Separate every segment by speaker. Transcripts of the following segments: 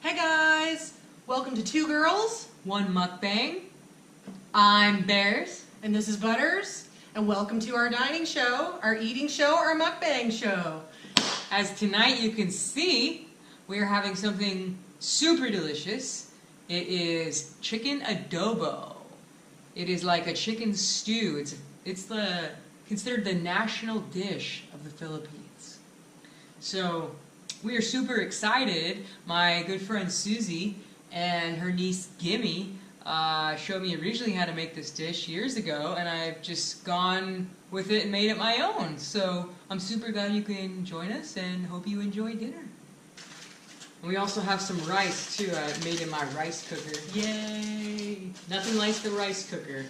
Speaker 1: Hey guys! Welcome to Two Girls,
Speaker 2: One Mukbang. I'm Bears.
Speaker 1: and this is Butters, and welcome to our dining show, our eating show, our mukbang show.
Speaker 2: As tonight you can see, we're having something super delicious. It is chicken adobo. It is like a chicken stew. It's considered the national dish of the Philippines. So we are super excited. My good friend Susie and her niece Gimme showed me originally how to make this dish years ago, and I've just gone with it and made it my own. So I'm super glad you can join us and hope you enjoy dinner. And we also have some rice too. I made in my rice cooker.
Speaker 1: Yay!
Speaker 2: Nothing like the rice cooker.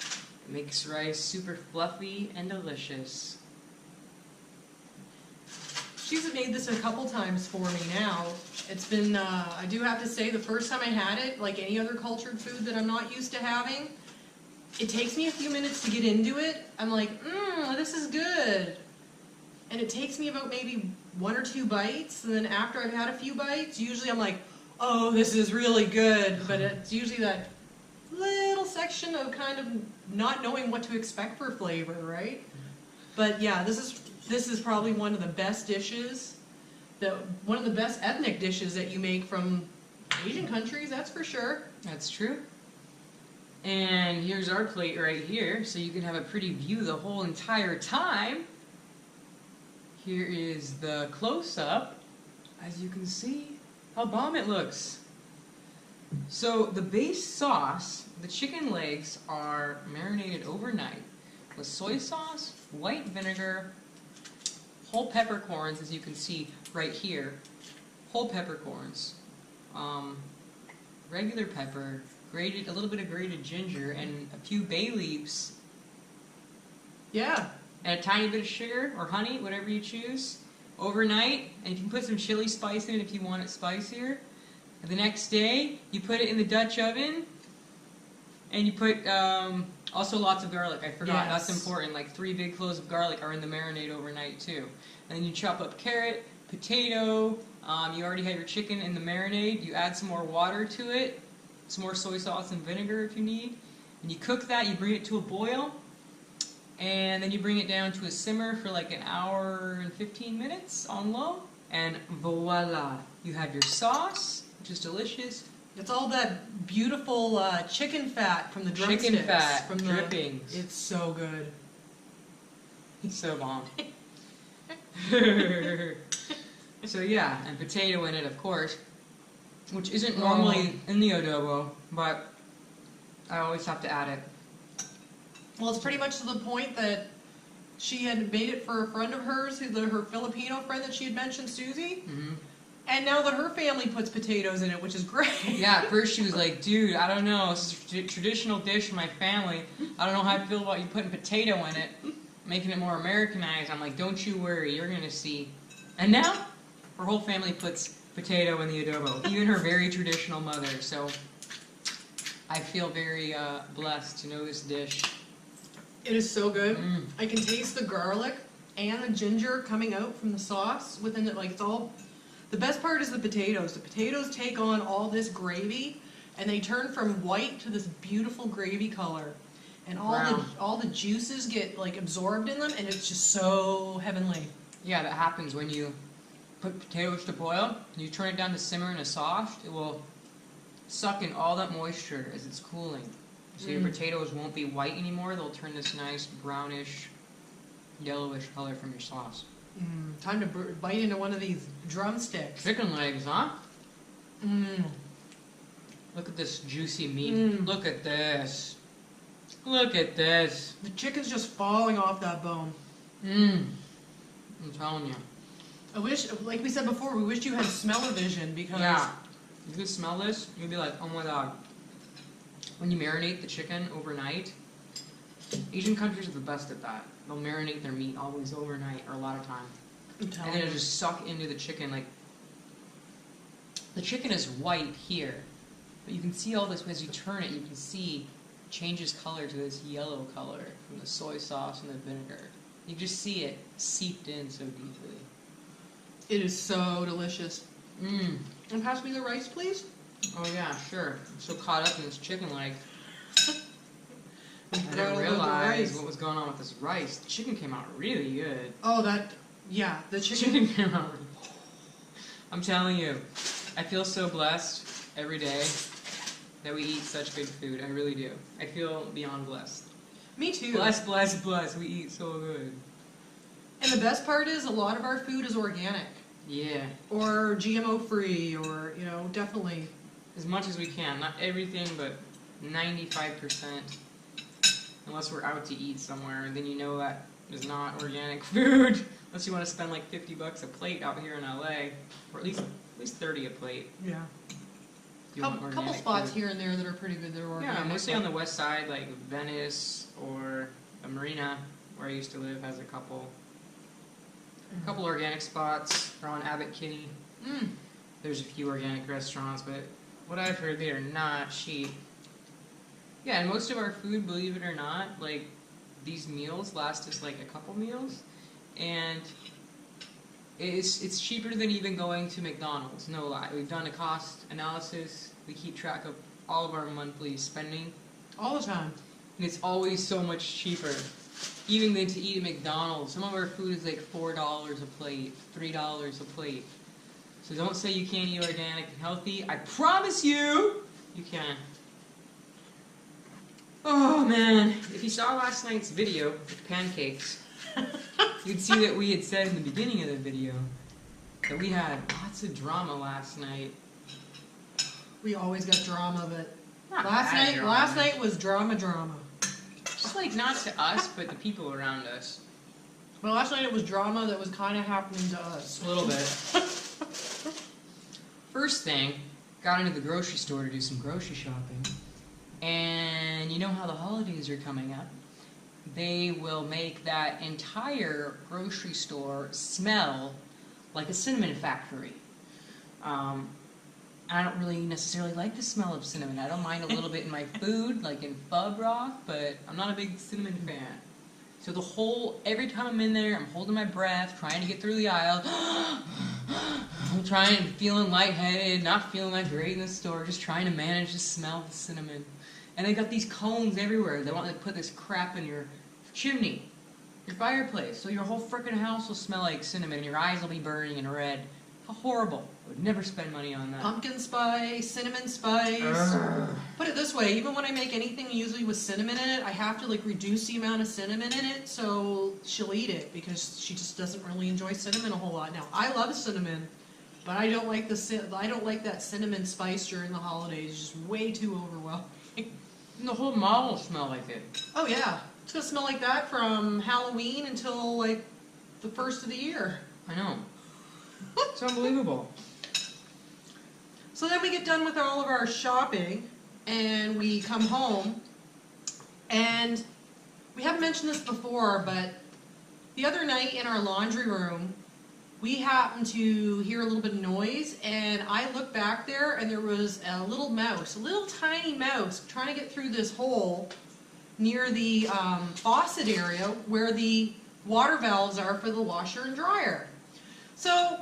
Speaker 2: It makes rice super fluffy and delicious.
Speaker 1: She's made this a couple times for me now. It's been, I do have to say, the first time I had it, like any other cultured food that I'm not used to having, it takes me a few minutes to get into it. I'm like, this is good. And it takes me about maybe 1 or 2 bites, and then after I've had a few bites, usually I'm like, oh, this is really good. But it's usually that little section of kind of not knowing what to expect for flavor, right? But yeah, this is probably one of the best dishes, one of the best ethnic dishes that you make from Asian countries, that's for sure.
Speaker 2: That's true. And here's our plate right here, so you can have a pretty view the whole entire time. Here is the close-up. As you can see, how bomb it looks. So the base sauce, the chicken legs are marinated overnight with soy sauce, white vinegar, whole peppercorns, as you can see right here, whole peppercorns, regular pepper, grated, a little bit of grated ginger, and a few bay leaves.
Speaker 1: Yeah.
Speaker 2: And a tiny bit of sugar or honey, whatever you choose, overnight. And you can put some chili spice in it if you want it spicier. And the next day, you put it in the Dutch oven, and you put also lots of garlic. I forgot,
Speaker 1: Yes.
Speaker 2: That's important. Like 3 big cloves of garlic are in the marinade overnight too. And then you chop up carrot, potato. You already have your chicken in the marinade. You add some more water to it, some more soy sauce and vinegar if you need. And you cook that. You bring it to a boil. And then you bring it down to a simmer for like an hour and 15 minutes on low. And voila, you have your sauce, which is delicious.
Speaker 1: It's all that beautiful chicken fat from the drumsticks.
Speaker 2: Chicken fat,
Speaker 1: from
Speaker 2: drippings.
Speaker 1: It's so good.
Speaker 2: It's so bomb. So yeah, and potato in it, of course, which isn't normally in the adobo, but I always have to add it.
Speaker 1: Well, it's pretty much to the point that she had made it for a friend of hers, her Filipino friend that she had mentioned, Susie.
Speaker 2: Mm-hmm.
Speaker 1: And now that her family puts potatoes in it, which is great.
Speaker 2: Yeah, at first she was like, dude, I don't know, this is a traditional dish in my family. I don't know how I feel about you putting potato in it, making it more Americanized. I'm like, don't you worry, you're going to see. And now, her whole family puts potato in the adobo, even her very traditional mother. So I feel very blessed to know this dish.
Speaker 1: It is so good. I can taste the garlic and the ginger coming out from the sauce within it. Like, it's all... The best part is the potatoes. The potatoes take on all this gravy, and they turn from white to this beautiful gravy color. And all the juices get like absorbed in them, and it's just so heavenly.
Speaker 2: Yeah, that happens when you put potatoes to boil, and you turn it down to simmer in a sauce. It will suck in all that moisture as it's cooling. So your potatoes won't be white anymore. They'll turn this nice brownish, yellowish color from your sauce.
Speaker 1: Time to bite into one of these drumsticks.
Speaker 2: Chicken legs, huh? Look at this juicy meat. Look at this. Look at this.
Speaker 1: The chicken's just falling off that bone.
Speaker 2: I'm telling you.
Speaker 1: I wish, like we said before, we wish you had smell-o-vision because...
Speaker 2: Yeah. You could smell this, you'd be like, oh my god. When you marinate the chicken overnight, Asian countries are the best at that. They'll marinate their meat always overnight, or a lot of time. And then it'll just suck into the chicken. Like, the chicken is white here, but you can see all this as you turn it. You can see it changes color to this yellow color from the soy sauce and the vinegar. You just see it seeped in so deeply.
Speaker 1: It is so delicious.
Speaker 2: Mmm.
Speaker 1: And pass me the rice, please.
Speaker 2: Oh yeah, sure. I'm so caught up in this chicken leg. I
Speaker 1: Forgot
Speaker 2: didn't
Speaker 1: all about the
Speaker 2: realize
Speaker 1: rice.
Speaker 2: what was going on with this rice. The chicken came out really good.
Speaker 1: Oh, yeah, the chicken.
Speaker 2: Chicken came out. I'm telling you, I feel so blessed every day that we eat such good food. I really do. I feel beyond blessed.
Speaker 1: Me too.
Speaker 2: Blessed, blessed, blessed. We eat so good.
Speaker 1: And the best part is a lot of our food is organic.
Speaker 2: Yeah.
Speaker 1: Or GMO free, or, you know, definitely.
Speaker 2: As much as we can. Not everything, but 95%. Unless we're out to eat somewhere, and then you know that is not organic food. Unless you want to spend like $50 a plate out here in LA, or at least 30 a plate.
Speaker 1: Yeah.
Speaker 2: If you want
Speaker 1: Couple
Speaker 2: organic
Speaker 1: spots
Speaker 2: food.
Speaker 1: here and there that are pretty good. That are organic.
Speaker 2: Yeah, mostly on the west side, like Venice or a marina where I used to live has a couple organic spots. Around Abbot Kinney. There's a few organic restaurants, but what I've heard, they are not cheap. Yeah, and most of our food, believe it or not, like these meals last us like a couple meals, and it's cheaper than even going to McDonald's. No lie. We've done a cost analysis. We keep track of all of our monthly spending.
Speaker 1: All the time.
Speaker 2: And it's always so much cheaper, even than to eat at McDonald's. Some of our food is like $4 a plate, $3 a plate. So don't say you can't eat organic and healthy. I promise you, you can. Oh man, if you saw last night's video with pancakes, you'd see that we had said in the beginning of the video that we had lots of drama last night.
Speaker 1: We always got drama, but
Speaker 2: Not
Speaker 1: last
Speaker 2: bad
Speaker 1: night
Speaker 2: drama.
Speaker 1: was drama.
Speaker 2: Just like not to us, but the people around us.
Speaker 1: Well, last night it was drama that was kind of happening to us.
Speaker 2: A little bit. First thing, got into the grocery store to do some grocery shopping. And you know how the holidays are coming up. They will make that entire grocery store smell like a cinnamon factory. I don't really necessarily like the smell of cinnamon. I don't mind a little bit in my food, like in pho broth, but I'm not a big cinnamon fan. So every time I'm in there, I'm holding my breath, trying to get through the aisle. I'm feeling lightheaded, not feeling that great in the store, just trying to manage the smell of the cinnamon. And they got these cones everywhere. They want to put this crap in your chimney, your fireplace, so your whole frickin' house will smell like cinnamon and your eyes will be burning and red. How horrible. I would never spend money on that.
Speaker 1: Pumpkin spice, cinnamon spice. Put it this way, even when I make anything usually with cinnamon in it, I have to like reduce the amount of cinnamon in it so she'll eat it because she just doesn't really enjoy cinnamon a whole lot. Now, I love cinnamon, but I don't like that cinnamon spice during the holidays. It's just way too overwhelming.
Speaker 2: And the whole mall will smell like it.
Speaker 1: Oh yeah, it's gonna smell like that from Halloween until like the first of the year.
Speaker 2: I know. It's unbelievable.
Speaker 1: So then we get done with all of our shopping and we come home and we haven't mentioned this before, but the other night in our laundry room we happened to hear a little bit of noise and I looked back there and there was a little mouse, a little tiny mouse trying to get through this hole near the faucet area where the water valves are for the washer and dryer. So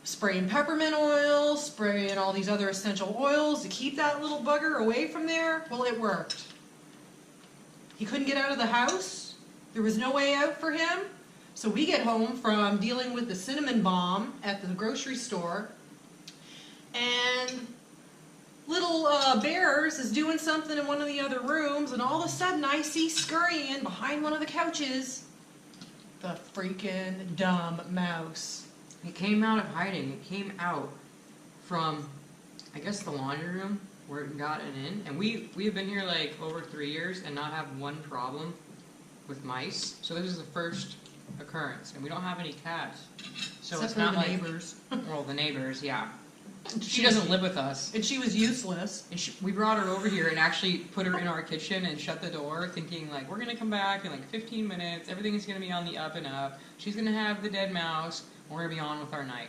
Speaker 1: spraying peppermint oil, spraying all these other essential oils to keep that little bugger away from there. Well, it worked. He couldn't get out of the house. There was no way out for him. So we get home from dealing with the cinnamon bomb at the grocery store, and little Bears is doing something in one of the other rooms, and all of a sudden I see scurrying behind one of the couches the freaking dumb mouse.
Speaker 2: It came out of hiding. It came out from, I guess, the laundry room where it got in. And we have been here like over 3 years and not have one problem with mice. So this is the first occurrence. And we don't have any cats. So
Speaker 1: Except
Speaker 2: it's
Speaker 1: for
Speaker 2: not
Speaker 1: the
Speaker 2: like...
Speaker 1: neighbors.
Speaker 2: Well, the neighbors, yeah. She doesn't live with us.
Speaker 1: And she was useless.
Speaker 2: And we brought her over here and actually put her in our kitchen and shut the door, thinking like, we're going to come back in like 15 minutes. Everything is going to be on the up and up. She's going to have the dead mouse. We're going to be on with our night.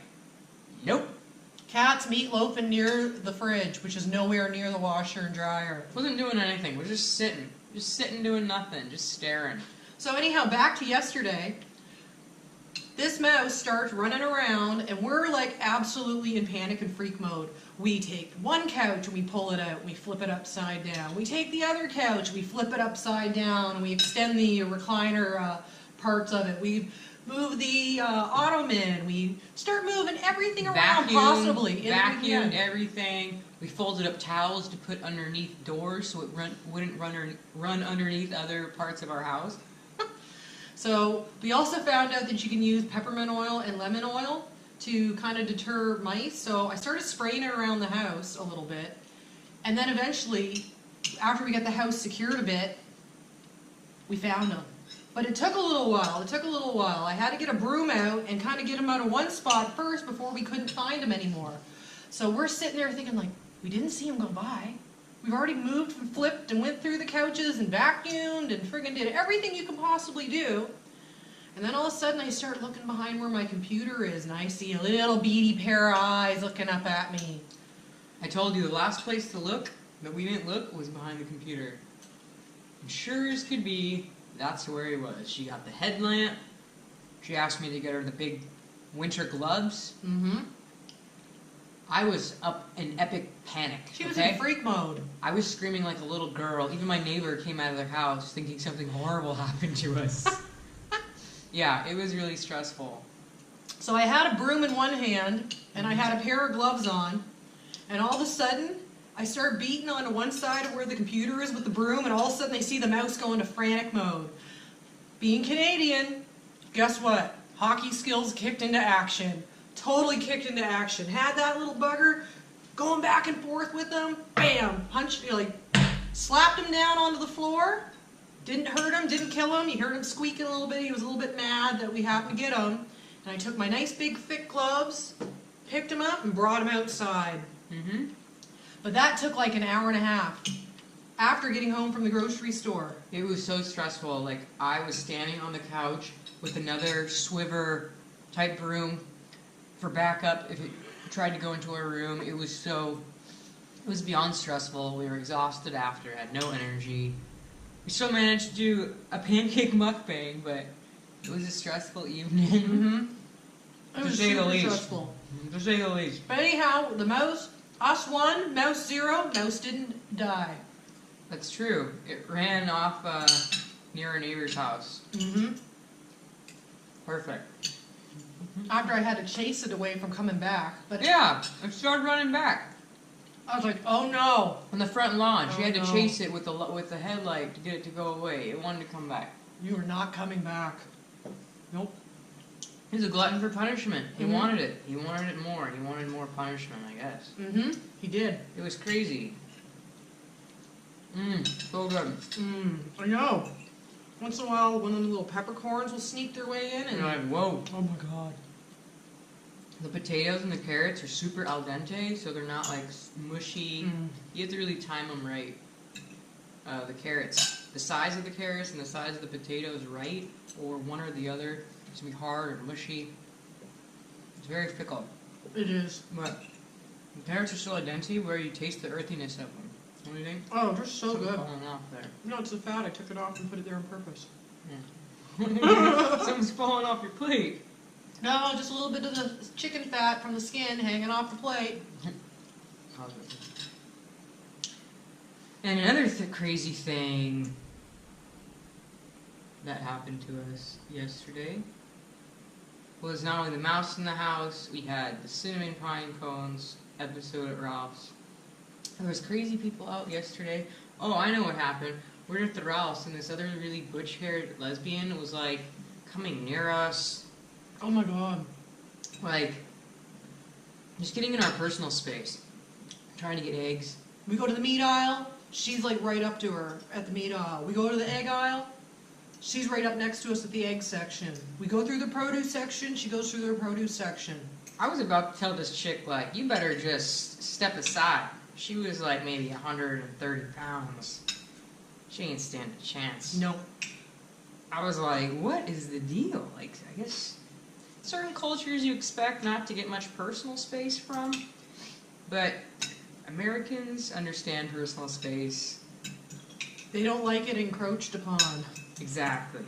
Speaker 2: Nope.
Speaker 1: Cat's meatloafing near the fridge, which is nowhere near the washer and dryer.
Speaker 2: Wasn't doing anything. We're just sitting. Just sitting doing nothing. Just staring.
Speaker 1: So anyhow, back to yesterday. this mouse starts running around, and we're like absolutely in panic and freak mode. We take one couch and we pull it out, we flip it upside down. We take the other couch, we flip it upside down, and we extend the recliner parts of it. We move the ottoman. We start moving everything around possibly.
Speaker 2: Vacuumed everything. We folded up towels to put underneath doors so it wouldn't run underneath other parts of our house.
Speaker 1: So we also found out that you can use peppermint oil and lemon oil to kind of deter mice. So I started spraying it around the house a little bit. And then eventually, after we got the house secured a bit, we found them. But it took a little while. I had to get a broom out and kind of get them out of one spot first before we couldn't find them anymore. So we're sitting there thinking like, we didn't see them go by. We've already moved and flipped and went through the couches and vacuumed and friggin' did everything you can possibly do. And then all of a sudden I start looking behind where my computer is and I see a little beady pair of eyes looking up at me.
Speaker 2: I told you the last place to look that we didn't look was behind the computer. And sure as could be, that's where he was. She got the headlamp. She asked me to get her the big winter gloves.
Speaker 1: Mm-hmm.
Speaker 2: I was up in epic panic.
Speaker 1: She was in freak mode.
Speaker 2: I was screaming like a little girl. Even my neighbor came out of their house thinking something horrible happened to us. Yeah, it was really stressful.
Speaker 1: So I had a broom in one hand, and I had a pair of gloves on, and all of a sudden, I start beating on one side of where the computer is with the broom, and all of a sudden I see the mouse go into frantic mode. Being Canadian, guess what? Hockey skills kicked into action. Totally kicked into action. Had that little bugger going back and forth with him. Bam! Punched, like, slapped him down onto the floor. Didn't hurt him, didn't kill him. You heard him squeaking a little bit. He was a little bit mad that we happened to get him. And I took my nice big thick gloves, picked him up, and brought him outside.
Speaker 2: Mm-hmm.
Speaker 1: But that took like an hour and a half after getting home from the grocery store.
Speaker 2: It was so stressful. Like, I was standing on the couch with another swiver type broom for backup if it tried to go into our room. It was beyond stressful. We were exhausted after, had no energy. We still managed to do a pancake mukbang, but it was a stressful evening.
Speaker 1: Mm-hmm. It was
Speaker 2: say the
Speaker 1: super
Speaker 2: least.
Speaker 1: stressful.
Speaker 2: To say the least.
Speaker 1: But anyhow, the mouse, us won, mouse 0, mouse didn't die.
Speaker 2: That's true. It ran off near our neighbor's house.
Speaker 1: Mm-hmm.
Speaker 2: Perfect.
Speaker 1: After I had to chase it away from coming back. But
Speaker 2: Yeah, it started running back.
Speaker 1: I was like, oh no.
Speaker 2: On the front lawn, she
Speaker 1: Oh,
Speaker 2: had to
Speaker 1: no.
Speaker 2: chase it with the headlight to get it to go away. It wanted to come back.
Speaker 1: You are not coming back. Nope.
Speaker 2: He's a glutton for punishment. He
Speaker 1: Mhm.
Speaker 2: wanted it. He wanted it more. He wanted more punishment, I guess.
Speaker 1: Mm-hmm. He did.
Speaker 2: It was crazy. So good.
Speaker 1: I know. Once in a while, one of the little peppercorns will sneak their way in,
Speaker 2: And
Speaker 1: and
Speaker 2: you're like, whoa.
Speaker 1: oh my god.
Speaker 2: The potatoes and the carrots are super al dente, so they're not like mushy.
Speaker 1: Mm.
Speaker 2: You have to really time them right. The carrots, the size of the carrots and the size of the potatoes right, or one or the other. It's gonna be hard or mushy. It's very fickle.
Speaker 1: It is.
Speaker 2: But the carrots are still al dente, where you taste the earthiness of them. What do you think?
Speaker 1: Oh, they're so
Speaker 2: Something
Speaker 1: good.
Speaker 2: falling off there.
Speaker 1: No, it's the fat. I took it off and put it there on purpose.
Speaker 2: Something's falling off your plate.
Speaker 1: No, just a little bit of the chicken fat from the skin hanging off the plate.
Speaker 2: And another crazy thing that happened to us yesterday was not only the mouse in the house, we had the cinnamon pine cones episode at Ralph's. There was crazy people out yesterday. Oh, I know what happened. We're at the Ralph's and this other really butch-haired lesbian was like coming near us.
Speaker 1: Oh my god.
Speaker 2: Like, just getting in our personal space. Trying to get eggs.
Speaker 1: We go to the meat aisle. She's like right up to her at the meat aisle. We go to the egg aisle. She's right up next to us at the egg section. We go through the produce section. She goes through the produce section.
Speaker 2: I was about to tell this chick, like, you better just step aside. She was like maybe 130 pounds. She ain't stand a chance.
Speaker 1: No.
Speaker 2: I was like, what is the deal? Like, I guess certain cultures you expect not to get much personal space from, but Americans understand personal space.
Speaker 1: They don't like it encroached upon.
Speaker 2: Exactly.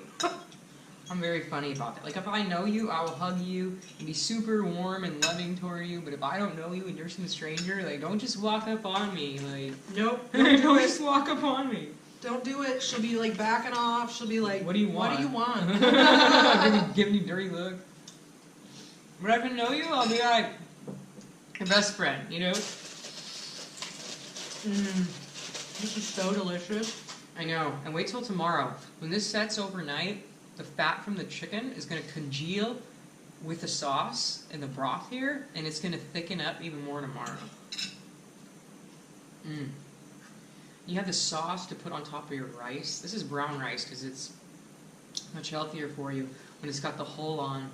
Speaker 2: I'm very funny about that. Like, if I know you, I will hug you and be super warm and loving toward you. But if I don't know you and you're some stranger, like, don't just walk up on me. Like,
Speaker 1: Nope.
Speaker 2: don't just walk up on me.
Speaker 1: Don't do it. She'll be like backing off. She'll be like,
Speaker 2: What do you want?
Speaker 1: What do you want?
Speaker 2: Giving you a dirty look. When I can know you, I'll be like your best friend, you know?
Speaker 1: This is so delicious.
Speaker 2: I know. And wait till tomorrow. When this sets overnight, the fat from the chicken is going to congeal with the sauce and the broth here, and it's going to thicken up even more tomorrow. You have the sauce to put on top of your rice. This is brown rice because it's much healthier for you when it's got the hull on.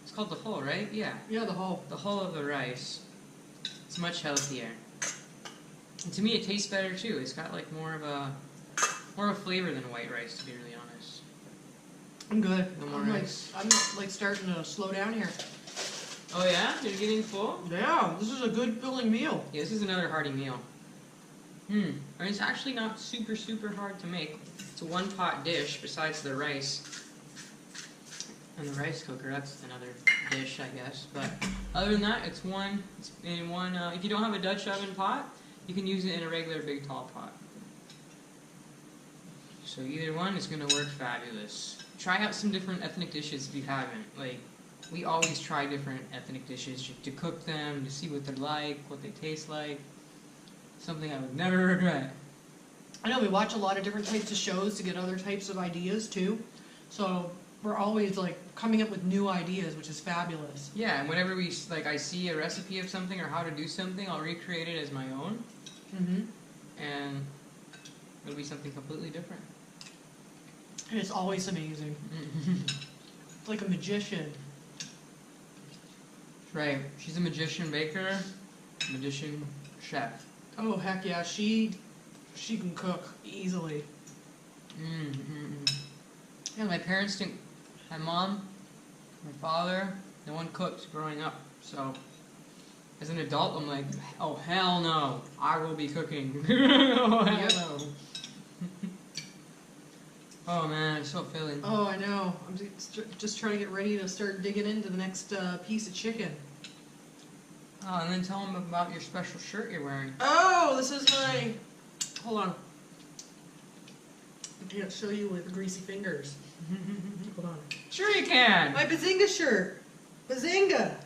Speaker 2: It's called the hull, right? Yeah.
Speaker 1: Yeah, the whole.
Speaker 2: The hull of the rice. It's much healthier. And to me, it tastes better too. It's got like more of a flavor than white rice, to be really honest.
Speaker 1: I'm good.
Speaker 2: No more
Speaker 1: I'm
Speaker 2: rice.
Speaker 1: like starting to slow down here.
Speaker 2: Oh yeah? You're getting full?
Speaker 1: Yeah, this is a good filling meal.
Speaker 2: Yeah, this is another hearty meal. And it's actually not super, super hard to make. It's a one-pot dish besides the rice. And the rice cooker, that's another dish, I guess. But other than that, it's in one, if you don't have a Dutch oven pot, you can use it in a regular big tall pot. So either one is going to work fabulous. Try out some different ethnic dishes if you haven't. Like, we always try different ethnic dishes to cook them, to see what they're like, what they taste like. Something I would never regret.
Speaker 1: I know we watch a lot of different types of shows to get other types of ideas too. So we're always like coming up with new ideas, which is fabulous.
Speaker 2: Yeah, and whenever I see a recipe of something or how to do something, I'll recreate it as my own. And it'll be something completely different.
Speaker 1: And it's always amazing. It's like a magician.
Speaker 2: Right. She's a magician baker, magician chef.
Speaker 1: Oh heck yeah, she can cook easily.
Speaker 2: Yeah, my parents didn't. My mom, my father, no one cooked growing up. So, as an adult, I'm like, oh hell no, I will be cooking. Oh hell no. Oh man, it's so filling.
Speaker 1: Oh, I know. I'm just trying to get ready to start digging into the next piece of chicken.
Speaker 2: Oh, and then tell them about your special shirt you're wearing.
Speaker 1: Oh, this is my... Hold on. I can't show you with greasy fingers. Hold on.
Speaker 2: Sure you can!
Speaker 1: My Bazinga shirt. Bazinga!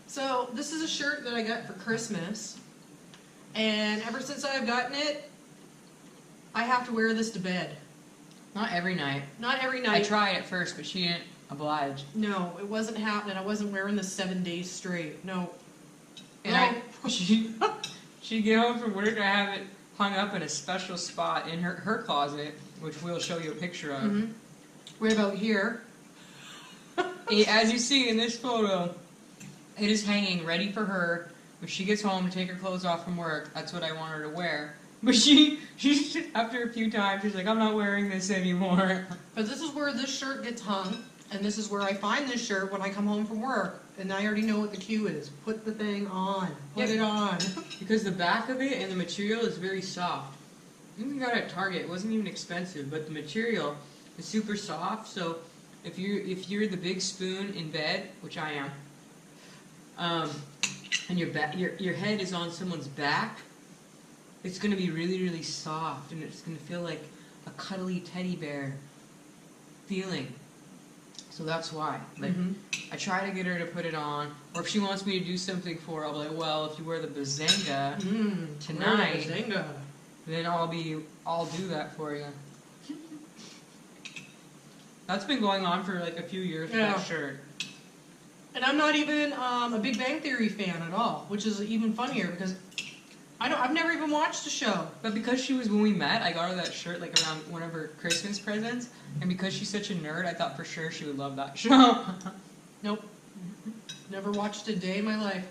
Speaker 1: So, this is a shirt that I got for Christmas. And ever since I've gotten it, I have to wear this to bed.
Speaker 2: Not every night.
Speaker 1: Not every night.
Speaker 2: I tried at first, but she didn't oblige.
Speaker 1: No, it wasn't happening. I wasn't wearing this 7 days straight. No.
Speaker 2: And she'd get home from work, I have it hung up in a special spot in her closet, which we'll show you a picture of.
Speaker 1: Right about here.
Speaker 2: As you see in this photo, it is hanging ready for her. When she gets home to take her clothes off from work, that's what I want her to wear. But she after a few times, she's like, I'm not wearing this anymore.
Speaker 1: But this is where this shirt gets hung, and this is where I find this shirt when I come home from work. And I already know what the cue is. Put the thing on. Put it on.
Speaker 2: Because the back of it and the material is very soft. I think we got it at Target. It wasn't even expensive, but the material is super soft. So if you're the big spoon in bed, which I am, and your head is on someone's back, it's going to be really, really soft, and it's going to feel like a cuddly teddy bear feeling. So that's why. Like, I try to get her to put it on, or if she wants me to do something for her, I'll be like, well, if you wear the Bazinga tonight, then I'll do that for you. That's been going on for like a few years for that shirt.
Speaker 1: And I'm not even a Big Bang Theory fan at all, which is even funnier because I've never even watched the show.
Speaker 2: But because when we met, I got her that shirt like around one of her Christmas presents, and because she's such a nerd, I thought for sure she would love that show.
Speaker 1: Nope. Never watched a day in my life.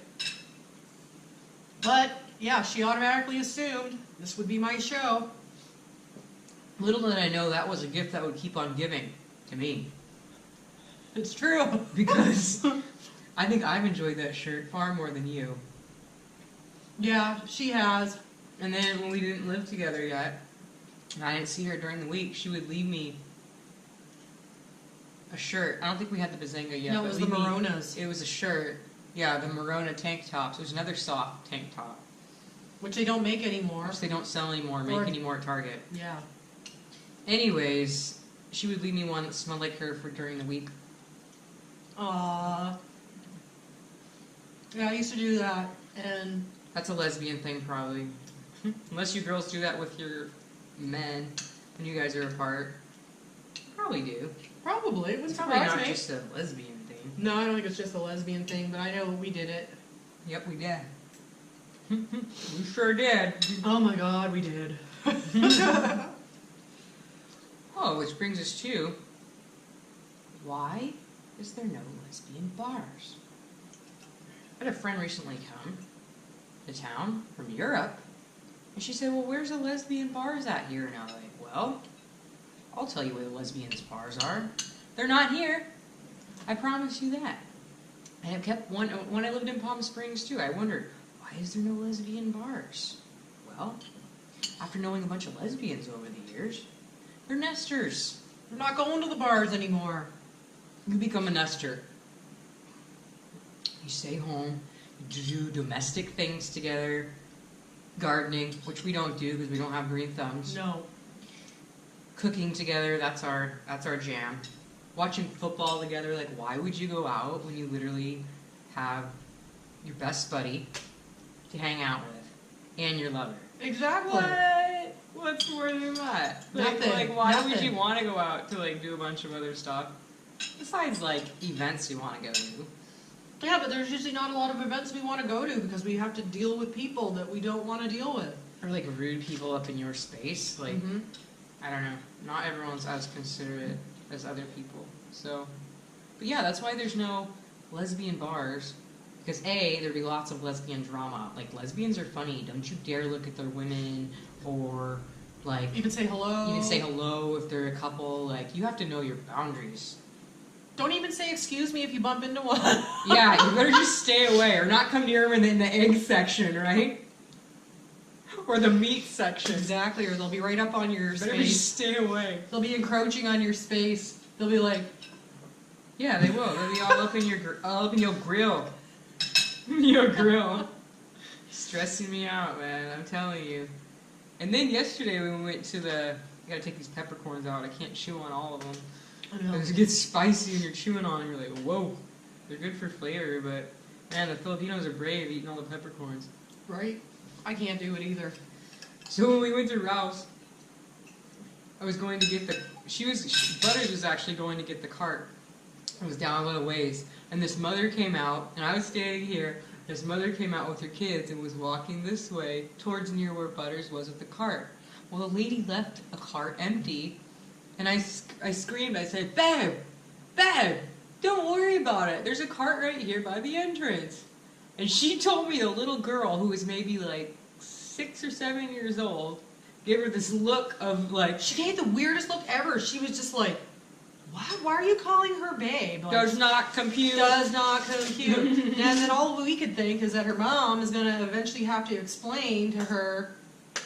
Speaker 1: But, yeah, she automatically assumed this would be my show.
Speaker 2: Little did I know that was a gift that would keep on giving to me.
Speaker 1: It's true.
Speaker 2: Because I think I've enjoyed that shirt far more than you.
Speaker 1: Yeah, she has.
Speaker 2: And then when we didn't live together yet, and I didn't see her during the week, she would leave me a shirt. I don't think we had the Bazinga yet.
Speaker 1: No, it
Speaker 2: but
Speaker 1: was the Moronas.
Speaker 2: It was a shirt. Yeah, the Morona tank tops. It was another soft tank top.
Speaker 1: Which they don't make anymore.
Speaker 2: Which they don't sell anymore, make anymore at Target.
Speaker 1: Yeah.
Speaker 2: Anyways, she would leave me one that smelled like her for during the week.
Speaker 1: Aww. Yeah, I used to do that, and...
Speaker 2: That's a lesbian thing, probably. Unless you girls do that with your men when you guys are apart. Probably do.
Speaker 1: Probably. It wouldn't
Speaker 2: It's probably
Speaker 1: surprise
Speaker 2: not
Speaker 1: me.
Speaker 2: just a lesbian thing.
Speaker 1: No, I don't think it's just a lesbian thing, but I know we did it.
Speaker 2: Yep, we did. We sure did.
Speaker 1: Oh my god, we did.
Speaker 2: Oh, which brings us to, why is there no lesbian bars? I had a friend recently come to town from Europe, and she said, well, where's the lesbian bars at here in LA? Well, I'll tell you where the lesbians bars are. They're not here. I promise you that. And it kept when I lived in Palm Springs too, I wondered, why is there no lesbian bars? Well, after knowing a bunch of lesbians over the years, they're nesters.
Speaker 1: We're not going to the bars anymore.
Speaker 2: You become a nester. You stay home, you do domestic things together, gardening, which we don't do because we don't have green thumbs.
Speaker 1: No.
Speaker 2: Cooking together, that's our jam. Watching football together, like why would you go out when you literally have your best buddy to hang out with and your lover?
Speaker 1: Exactly.
Speaker 2: What? What's more than that?
Speaker 1: Nothing.
Speaker 2: Like why would
Speaker 1: Nothing.
Speaker 2: you want to go out to like do a bunch of other stuff? Besides like events you want to go to.
Speaker 1: Yeah, but there's usually not a lot of events we want to go to because we have to deal with people that we don't want to deal with.
Speaker 2: Or like rude people up in your space. Like,
Speaker 1: Mhm.
Speaker 2: I don't know. Not everyone's as considerate as other people. So, but yeah, that's why there's no lesbian bars. Because A, there'd be lots of lesbian drama. Like, lesbians are funny. Don't you dare look at their women or, like,
Speaker 1: Even say hello.
Speaker 2: even say hello if they're a couple. Like, you have to know your boundaries.
Speaker 1: Don't even say excuse me if you bump into one.
Speaker 2: Yeah, you better just stay away or not come near them in the egg section, right? Or the meat section.
Speaker 1: Exactly, or they'll be right up on your
Speaker 2: Better
Speaker 1: space.
Speaker 2: just stay away.
Speaker 1: They'll be encroaching on your space. They'll be like,
Speaker 2: Yeah, they will. They'll be all up in your grill. Your grill. Stressing me out, man. I'm telling you. And then yesterday when we went to I gotta take these peppercorns out. I can't chew on all of them.
Speaker 1: I know.
Speaker 2: It gets spicy and you're chewing on them. You're like, whoa. They're good for flavor, but man, the Filipinos are brave eating all the peppercorns.
Speaker 1: Right? I can't do it either.
Speaker 2: So when we went to Ralph's, I was going to get Butters was actually going to get the cart. It was down a little ways. And this mother came out, and I was standing here. This mother came out with her kids and was walking this way towards near where Butters was with the cart. Well, the lady left a cart empty, and I screamed. I said, Babe, don't worry about it. There's a cart right here by the entrance. And she told me the little girl, who was maybe like 6 or 7 years old, gave her this look of like...
Speaker 1: She gave the weirdest look ever. She was just like, what? Why are you calling her babe? Like,
Speaker 2: Does not compute.
Speaker 1: Does not compute. And then all we could think is that her mom is going to eventually have to explain to her,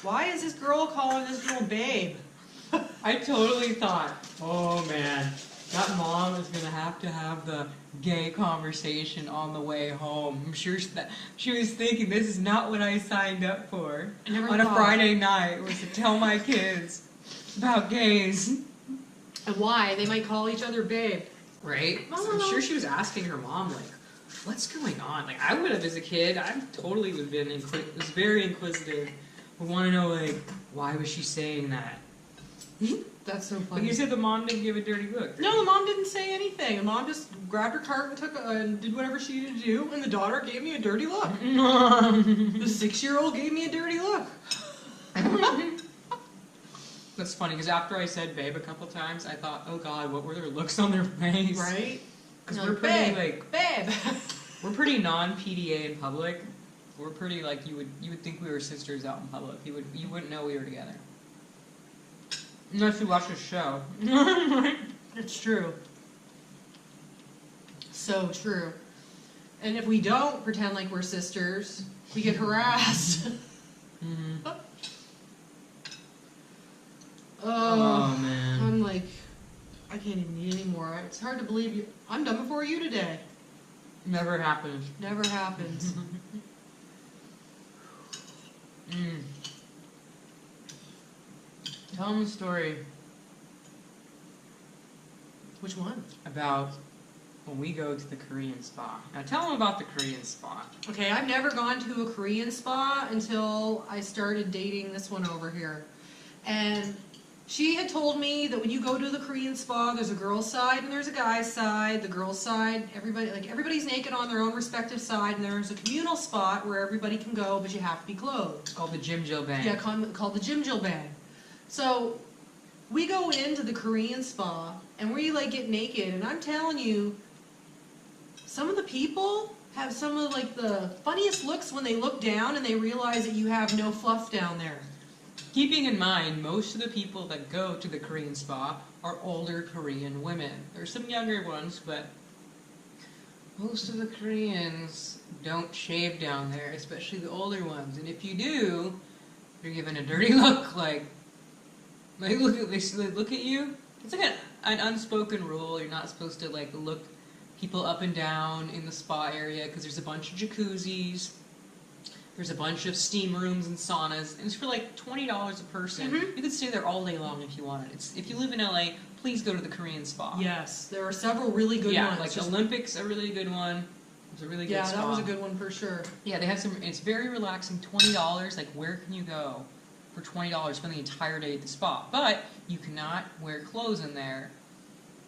Speaker 1: why is this girl calling this girl babe?
Speaker 2: I totally thought, oh man, that mom is going to have the gay conversation on the way home. I'm sure she was thinking, this is not what I signed up for on a Friday night, was to tell my kids about gays.
Speaker 1: And why? They might call each other babe.
Speaker 2: Right? So I'm sure she was asking her mom, like, what's going on? Like, I would have as a kid, I totally would have been was very inquisitive. Would want to know, like, why was she saying that?
Speaker 1: That's so
Speaker 2: But
Speaker 1: funny.
Speaker 2: you said the mom didn't give a dirty look.
Speaker 1: No, the mom didn't say anything. The mom just grabbed her cart and did whatever she needed to do, and the daughter gave me a dirty look. The 6-year-old gave me a dirty look.
Speaker 2: That's funny, because after I said babe a couple times, I thought, oh god, what were their looks on their face?
Speaker 1: Right?
Speaker 2: Because
Speaker 1: No,
Speaker 2: we're pretty,
Speaker 1: babe,
Speaker 2: like,
Speaker 1: babe.
Speaker 2: we're pretty non-PDA in public. We're pretty, like, you would think we were sisters out in public. You wouldn't know we were together. Unless you watch the show.
Speaker 1: It's true. So true. And if we don't pretend like we're sisters, we get harassed.
Speaker 2: Mm-hmm.
Speaker 1: Oh,
Speaker 2: man.
Speaker 1: I'm like, I can't even eat anymore. It's hard to believe you. I'm done before you today.
Speaker 2: Never happens.
Speaker 1: Never happens.
Speaker 2: Tell them a story
Speaker 1: Which one?
Speaker 2: about when we go to the Korean spa. Now tell them about the Korean spa.
Speaker 1: Okay, I've never gone to a Korean spa until I started dating this one over here. And she had told me that when you go to the Korean spa, there's a girl's side and there's a guy's side. The girl's side, everybody's naked on their own respective side, and there's a communal spot where everybody can go, but you have to be clothed.
Speaker 2: It's called the Jim Jill Bang.
Speaker 1: Yeah, called the Jim Jill Bang. So we go into the Korean spa and we like get naked, and I'm telling you, some of the people have some of like the funniest looks when they look down and they realize that you have no fluff down there.
Speaker 2: Keeping in mind, most of the people that go to the Korean spa are older Korean women. There's some younger ones, but most of the Koreans don't shave down there, especially the older ones. And if you do, you're given a dirty look, like they look at you. It's like an unspoken rule. You're not supposed to like look people up and down in the spa area because there's a bunch of jacuzzis. There's a bunch of steam rooms and saunas, and it's for like $20 a person.
Speaker 1: Mm-hmm.
Speaker 2: You could stay there all day long if you wanted. If you live in LA, please go to the Korean spa.
Speaker 1: Yes, there are several really good ones.
Speaker 2: Yeah, like Olympics, a really good one. It's a really good spa.
Speaker 1: Yeah, that was a good one for sure.
Speaker 2: Yeah, they have some. It's very relaxing. $20. Like, where can you go for $20? Spend the entire day at the spa, but you cannot wear clothes in there.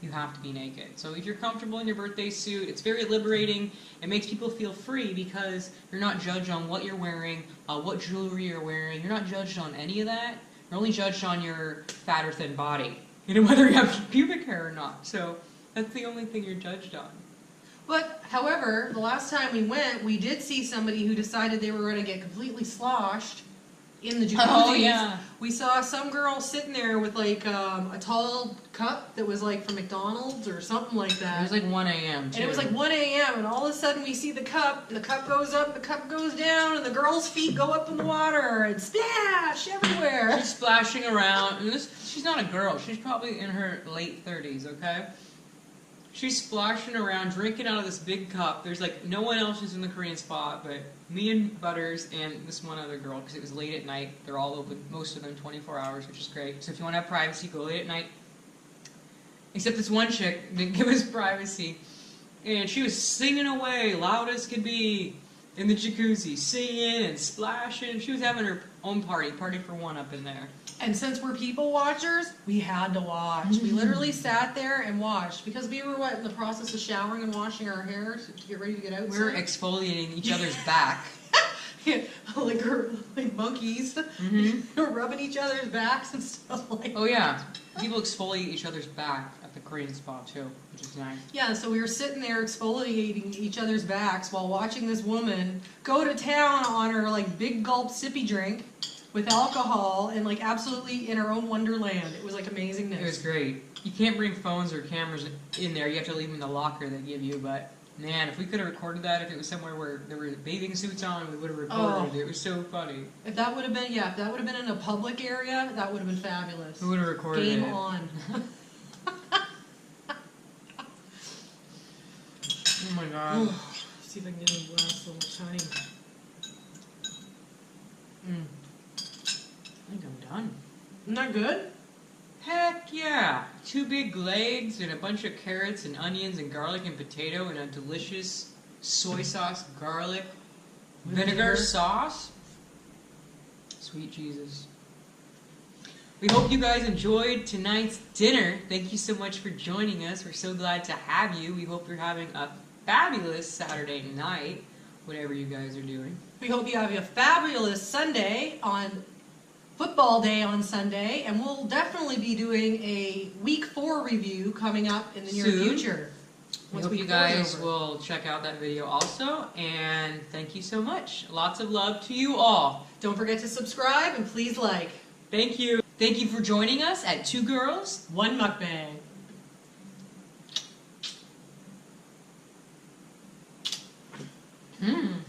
Speaker 2: You have to be naked. So if you're comfortable in your birthday suit, it's very liberating. It makes people feel free because you're not judged on what you're wearing, what jewelry you're wearing. You're not judged on any of that. You're only judged on your fat or thin body. You know, whether you have pubic hair or not. So that's the only thing you're judged on.
Speaker 1: But, however, the last time we went, we did see somebody who decided they were going to get completely sloshed in the jacuzzi.
Speaker 2: Oh, yeah.
Speaker 1: We saw some girl sitting there with like a tall cup that was like from McDonald's or something like that.
Speaker 2: It was like 1 a.m. too.
Speaker 1: And it was like 1 a.m. and all of a sudden we see the cup, and the cup goes up, the cup goes down, and the girl's feet go up in the water, and splash everywhere.
Speaker 2: She's splashing around. And she's not a girl. She's probably in her late 30s, okay? She's splashing around, drinking out of this big cup. There's like no one else is in the Korean spa but me and Butters and this one other girl because it was late at night. They're all open, most of them 24 hours, which is great. So if you want to have privacy, go late at night. Except this one chick didn't give us privacy. And she was singing away, loud as could be, in the jacuzzi, singing and splashing. She was having her own party for one up in there.
Speaker 1: And since we're people watchers, we had to watch. We literally sat there and watched because we were in the process of showering and washing our hair to get ready to get outside.
Speaker 2: We were exfoliating each other's back.
Speaker 1: Yeah, like monkeys, rubbing each other's backs and stuff like that.
Speaker 2: Oh yeah, people exfoliate each other's back at the Korean spa too, which is nice.
Speaker 1: Yeah, so we were sitting there exfoliating each other's backs while watching this woman go to town on her like big gulp sippy drink with alcohol and like absolutely in her own wonderland. It was like amazingness.
Speaker 2: It was great. You can't bring phones or cameras in there. You have to leave them in the locker they give you. But man, if we could have recorded that, if it was somewhere where there were bathing suits on, we would have recorded it. It was so funny.
Speaker 1: If that would have been, if that would have been in a public area, that would have been fabulous.
Speaker 2: We would have recorded it.
Speaker 1: Game on.
Speaker 2: Oh my god.
Speaker 1: See if I can get a last little tiny.
Speaker 2: I think I'm done.
Speaker 1: Isn't that good?
Speaker 2: Heck yeah! 2 big legs and a bunch of carrots and onions and garlic and potato and a delicious soy sauce, garlic, vinegar sauce. Sweet Jesus. We hope you guys enjoyed tonight's dinner. Thank you so much for joining us. We're so glad to have you. We hope you're having a fabulous Saturday night, whatever you guys are doing.
Speaker 1: We hope you have a fabulous Sunday on football day on Sunday, and we'll definitely be doing a week 4 review coming up in the near future.
Speaker 2: We hope you guys will check out that video also, and thank you so much. Lots of love to you all.
Speaker 1: Don't forget to subscribe and please like.
Speaker 2: Thank you. Thank you for joining us at 2 Girls,
Speaker 1: 1 Mukbang.
Speaker 2: Mmm.